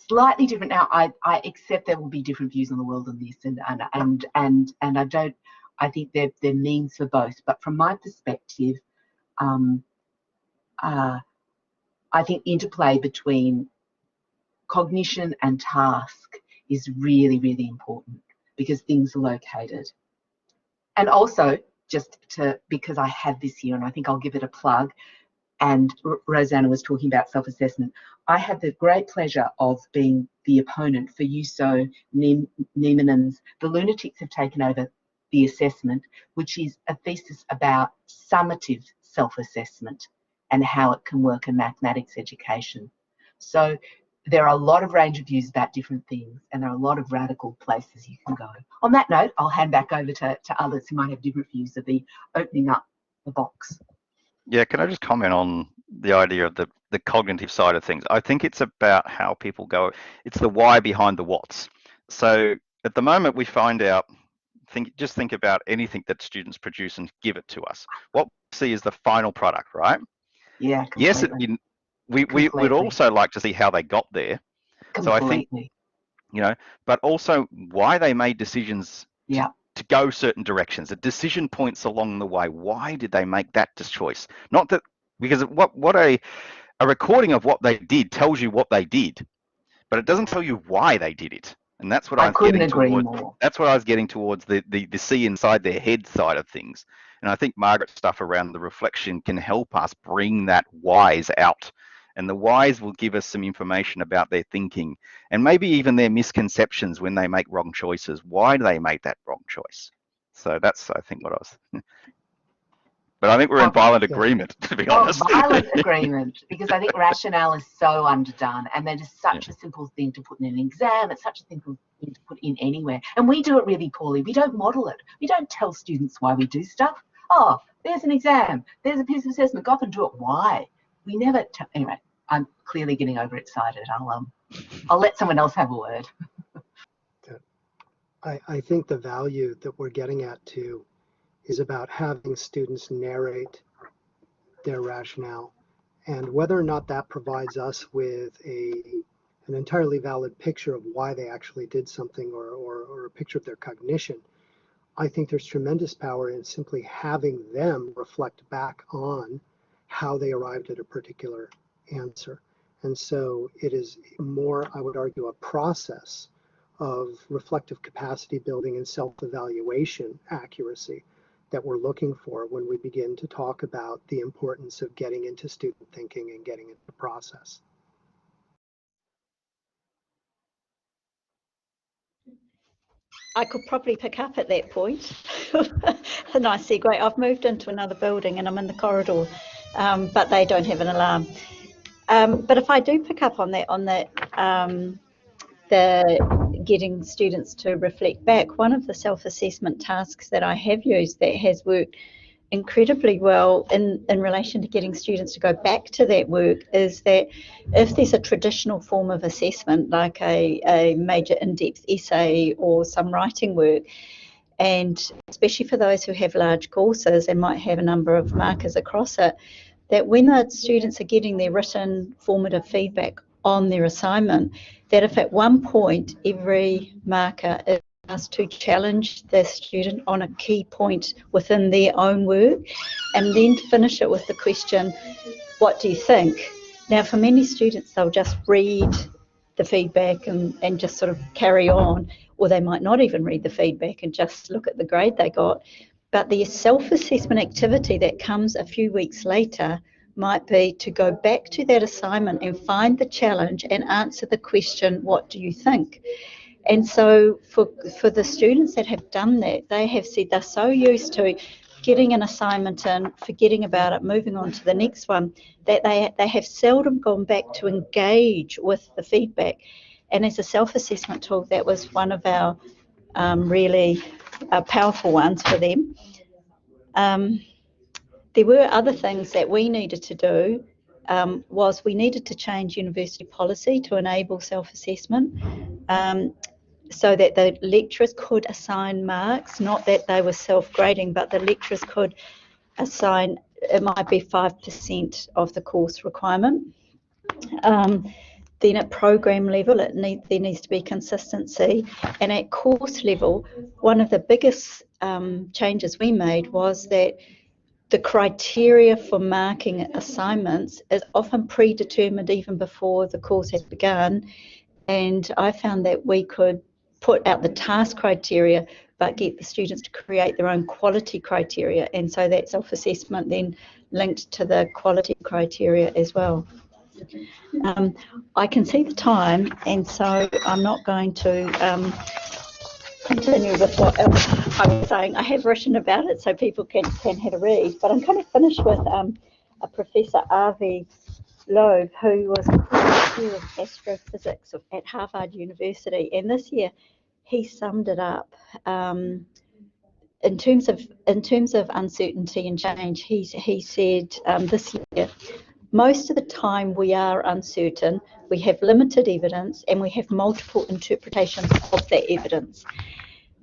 slightly different. Now I accept there will be different views on the world on this, and I think there are means for both, but from my perspective, I think interplay between cognition and task is really, really important, because things are located. And also, because I have this here, and I think I'll give it a plug, and Roseanna was talking about self-assessment, I had the great pleasure of being the opponent for Juuso Nieminen's The Lunatics Have Taken Over the Assessment, which is a thesis about summative self-assessment and how it can work in mathematics education. So there are a lot of range of views about different things, and there are a lot of radical places you can go. On that note, I'll hand back over to others who might have different views of the opening up the box. Yeah, can I just comment on the idea of the cognitive side of things? I think it's about how people go. It's the why behind the what's. So at the moment we find out, just think about anything that students produce and give it to us. What we see is the final product, right? Yeah, completely. Yes, we would also like to see how they got there. Completely. So I think, but also why they made decisions to go certain directions, the decision points along the way. Why did they make that choice? Not that, because what a recording of what they did tells you what they did, but it doesn't tell you why they did it. And that's what I was getting towards. That's what I was getting towards, the see inside their head side of things. And I think Margaret's stuff around the reflection can help us bring that whys out. And the whys will give us some information about their thinking and maybe even their misconceptions when they make wrong choices. Why do they make that wrong choice? So that's, I think, what I was. But I think we're in violent agreement, to be honest. Violent agreement, because I think rationale is so underdone, and that is such a simple thing to put in an exam. It's such a simple thing to put in anywhere. And we do it really poorly. We don't model it. We don't tell students why we do stuff. Oh, there's an exam. There's a piece of assessment. Go off and do it. Why? We never tell. Anyway, I'm clearly getting overexcited. I'll let someone else have a word. I think the value that we're getting at too is about having students narrate their rationale, and whether or not that provides us with an entirely valid picture of why they actually did something, or a picture of their cognition. I think there's tremendous power in simply having them reflect back on how they arrived at a particular answer. And so it is more, I would argue, a process of reflective capacity building and self-evaluation accuracy that we're looking for when we begin to talk about the importance of getting into student thinking and getting into the process. I could probably pick up at that point. A nice segue. I've moved into another building and I'm in the corridor, but they don't have an alarm. But if I do pick up on that, the getting students to reflect back, one of the self-assessment tasks that I have used that has worked incredibly well in relation to getting students to go back to that work is that if there's a traditional form of assessment, like a major in-depth essay or some writing work, and especially for those who have large courses and might have a number of markers across it, that when the students are getting their written formative feedback on their assignment, that if at one point every marker is asked to challenge the student on a key point within their own work, and then finish it with the question, what do you think? Now, for many students, they'll just read the feedback and just sort of carry on, or they might not even read the feedback and just look at the grade they got. But the self-assessment activity that comes a few weeks later might be to go back to that assignment and find the challenge and answer the question, what do you think? And so for the students that have done that, they have said they're so used to getting an assignment in, forgetting about it, moving on to the next one, that they have seldom gone back to engage with the feedback. And as a self-assessment tool, that was one of our really powerful ones for them. There were other things that we needed to do. Was we needed to change university policy to enable self-assessment, so that the lecturers could assign marks, not that they were self-grading, but the lecturers could assign, it might be 5% of the course requirement. Then at program level, there needs to be consistency. And at course level, one of the biggest changes we made was that the criteria for marking assignments is often predetermined even before the course has begun. And I found that we could put out the task criteria, but get the students to create their own quality criteria. And so that self-assessment then linked to the quality criteria as well. I can see the time, and so I'm not going to continue with what else I was saying. I have written about it so people can have a read, but I'm going to finish with a Professor Avi Loeb, who was Professor of Astrophysics at Harvard University, and this year he summed it up. In terms of uncertainty and change, he said this year, most of the time we are uncertain, we have limited evidence, and we have multiple interpretations of that evidence.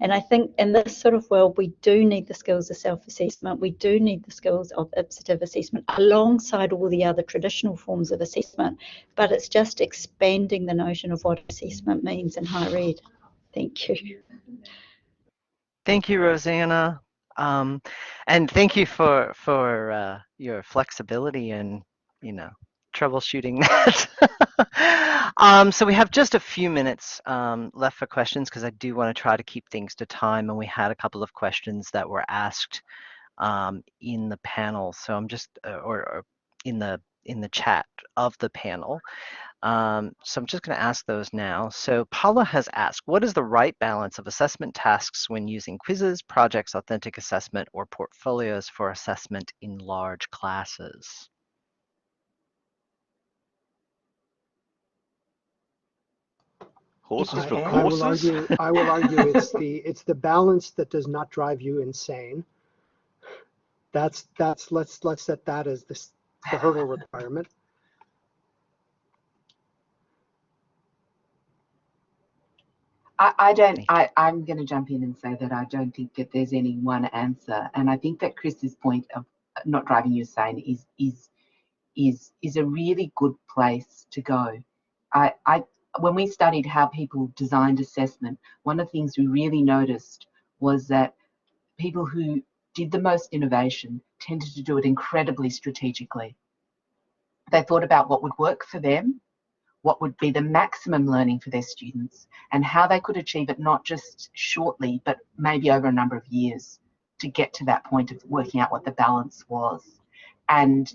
And I think in this sort of world, we do need the skills of self-assessment, we do need the skills of ipsative assessment alongside all the other traditional forms of assessment, but it's just expanding the notion of what assessment means in higher ed. Thank you. Thank you, Roseanna. And thank you for your flexibility and, troubleshooting that. So we have just a few minutes left for questions, because I do want to try to keep things to time, and we had a couple of questions that were asked in the panel. So I'm just or in the chat of the panel. So I'm just going to ask those now. So Paula has asked, what is the right balance of assessment tasks when using quizzes, projects, authentic assessment, or portfolios for assessment in large classes? Horses for Okay. courses? I will argue it's the balance that does not drive you insane. Let's set that as the hurdle requirement. I'm going to jump in and say that I don't think that there's any one answer, and I think that Chris's point of not driving you insane is a really good place to go. When we studied how people designed assessment, one of the things we really noticed was that people who did the most innovation tended to do it incredibly strategically. They thought about what would work for them, what would be the maximum learning for their students, and how they could achieve it not just shortly, but maybe over a number of years to get to that point of working out what the balance was. And,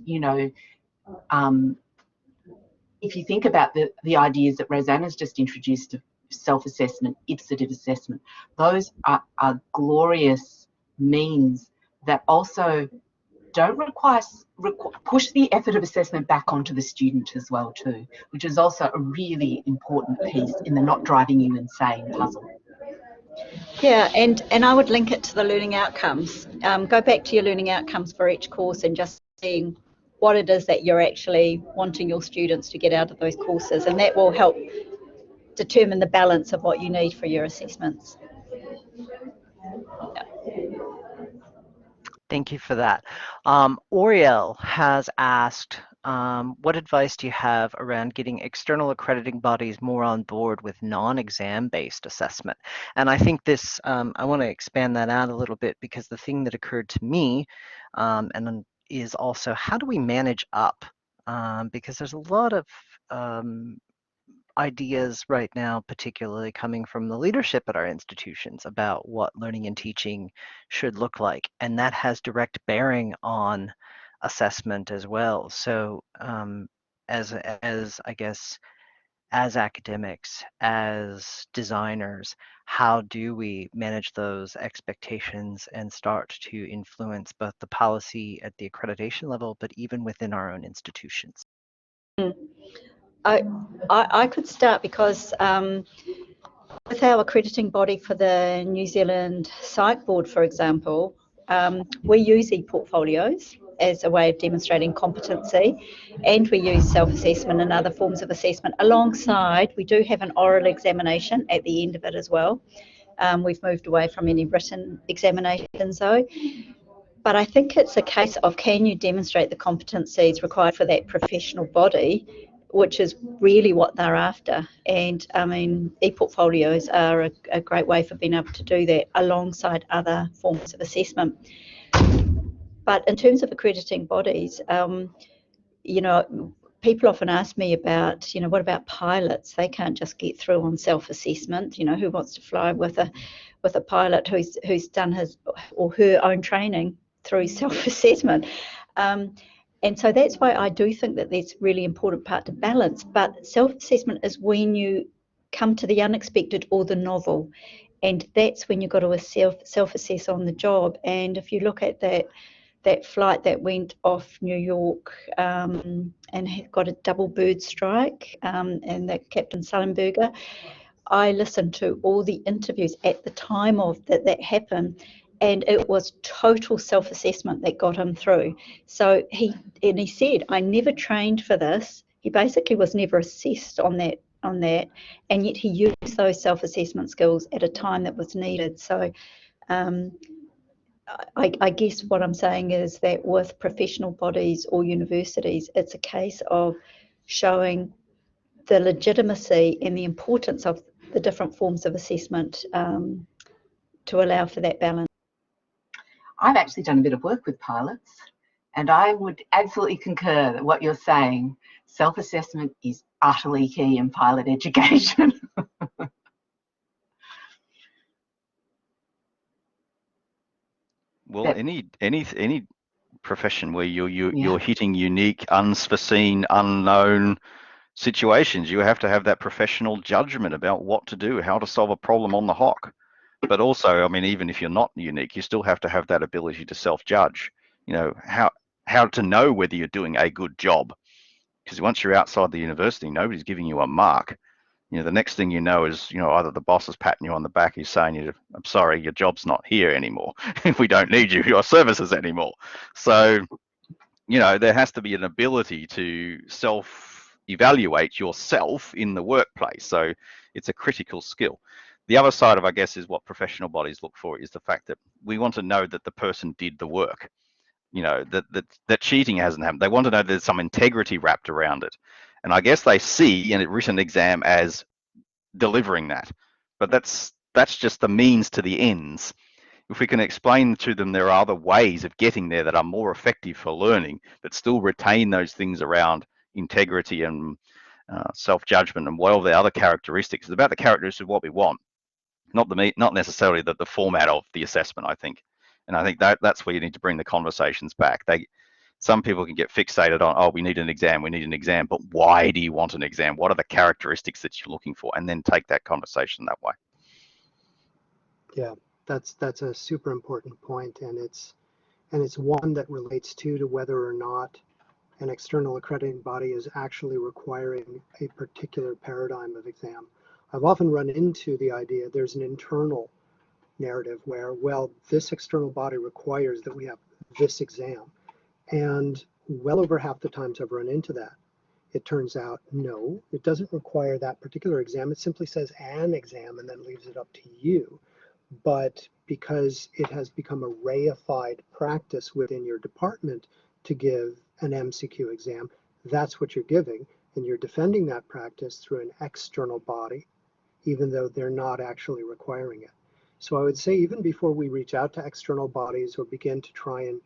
if you think about the ideas that Roseanna's just introduced of self-assessment, ipsative assessment, those are glorious means that also don't push the effort of assessment back onto the student as well too, which is also a really important piece in the not driving you insane puzzle. Yeah, and I would link it to the learning outcomes. Go back to your learning outcomes for each course and just seeing what it is that you're actually wanting your students to get out of those courses, and that will help determine the balance of what you need for your assessments. Yeah. Thank you for that. Oriel has asked, what advice do you have around getting external accrediting bodies more on board with non-exam based assessment? And I think this, I want to expand that out a little bit, because the thing that occurred to me and is also, how do we manage up? Because there's a lot of ideas right now, particularly coming from the leadership at our institutions, about what learning and teaching should look like. And that has direct bearing on assessment as well. So as I guess, as academics, as designers, how do we manage those expectations and start to influence both the policy at the accreditation level, but even within our own institutions? I could start, because with our accrediting body for the New Zealand Psych Board, for example, we use e-portfolios as a way of demonstrating competency, and we use self-assessment and other forms of assessment. Alongside, we do have an oral examination at the end of it as well. We've moved away from any written examinations though. But I think it's a case of, can you demonstrate the competencies required for that professional body, which is really what they're after. And I mean, e-portfolios are a great way for being able to do that alongside other forms of assessment. But in terms of accrediting bodies, you know, people often ask me about, you know, what about pilots? They can't just get through on self-assessment. You know, who wants to fly with a pilot who's done his or her own training through self-assessment? And so that's why I do think that that's a really important part to balance. But self-assessment is when you come to the unexpected or the novel, and that's when you've got to self-assess on the job. And if you look at that flight that went off New York and got a double bird strike, and that Captain Sullenberger, I listened to all the interviews at the time of that happened, and it was total self-assessment that got him through. So he said, I never trained for this. He basically was never assessed on that, and yet he used those self-assessment skills at a time that was needed. So I guess what I'm saying is that with professional bodies or universities, it's a case of showing the legitimacy and the importance of the different forms of assessment to allow for that balance. I've actually done a bit of work with pilots, and I would absolutely concur that what you're saying, self-assessment is utterly key in pilot education. Well, any profession where you're hitting unique, unforeseen, unknown situations, you have to have that professional judgment about what to do, how to solve a problem on the hop. But also, I mean, even if you're not unique, you still have to have that ability to self-judge. You know, how to know whether you're doing a good job. Because once you're outside the university, nobody's giving you a mark. You know, the next thing you know is, you know, either the boss is patting you on the back, he's saying, I'm sorry, your job's not here anymore. We don't need your services anymore. So, you know, there has to be an ability to self-evaluate yourself in the workplace. So it's a critical skill. The other side of, I guess, is what professional bodies look for is the fact that we want to know that the person did the work. You know, that cheating hasn't happened. They want to know there's some integrity wrapped around it. And I guess they see a written exam as delivering that. But that's just the means to the ends. If we can explain to them there are other ways of getting there that are more effective for learning, that still retain those things around integrity and self-judgment and all the other characteristics. It's about the characteristics of what we want, not necessarily the format of the assessment, I think. And I think that's where you need to bring the conversations back. Some people can get fixated on, oh, we need an exam, but why do you want an exam? What are the characteristics that you're looking for? And then take that conversation that way. Yeah, that's a super important point, and it's one that relates to whether or not an external accrediting body is actually requiring a particular paradigm of exam. I've often run into the idea there's an internal narrative where, well, this external body requires that we have this exam. And well over half the times I've run into that, it turns out, no, it doesn't require that particular exam. It simply says an exam and then leaves it up to you. But because it has become a reified practice within your department to give an MCQ exam, that's what you're giving. And you're defending that practice through an external body, even though they're not actually requiring it. So I would say even before we reach out to external bodies or begin to try and,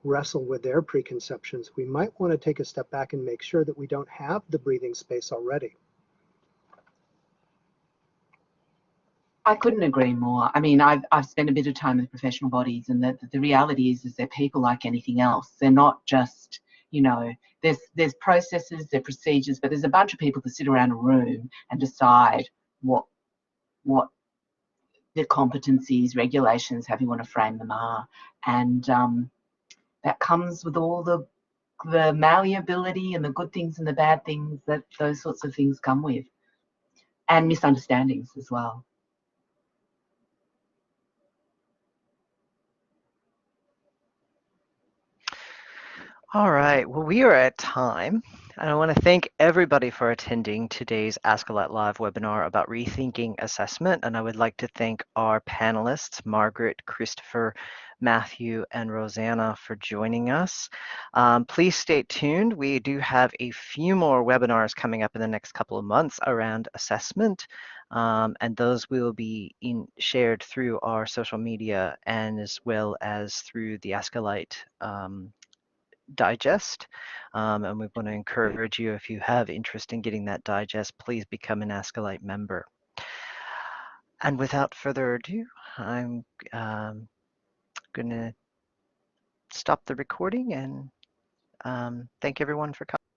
wrestle with their preconceptions, we might want to take a step back and make sure that we don't have the breathing space already. I couldn't agree more. I mean, I've spent a bit of time with professional bodies, and the reality is they're people like anything else. They're not just, there's processes, there are procedures, but there's a bunch of people that sit around a room and decide what the competencies, regulations, however you want to frame them are. And that comes with all the malleability and the good things and the bad things that those sorts of things come with. and misunderstandings as well. All right, well, we are at time, and I want to thank everybody for attending today's ASCILITE Live webinar about rethinking assessment, and I would like to thank our panelists, Margaret, Christopher, Matthew, and Roseanna for joining us. Please stay tuned. We do have a few more webinars coming up in the next couple of months around assessment, and those will be shared through our social media and as well as through the ASCILITE digest, and we want to encourage you, if you have interest in getting that digest, please become an ASCILITE member. And without further ado, I'm going to stop the recording and thank everyone for coming.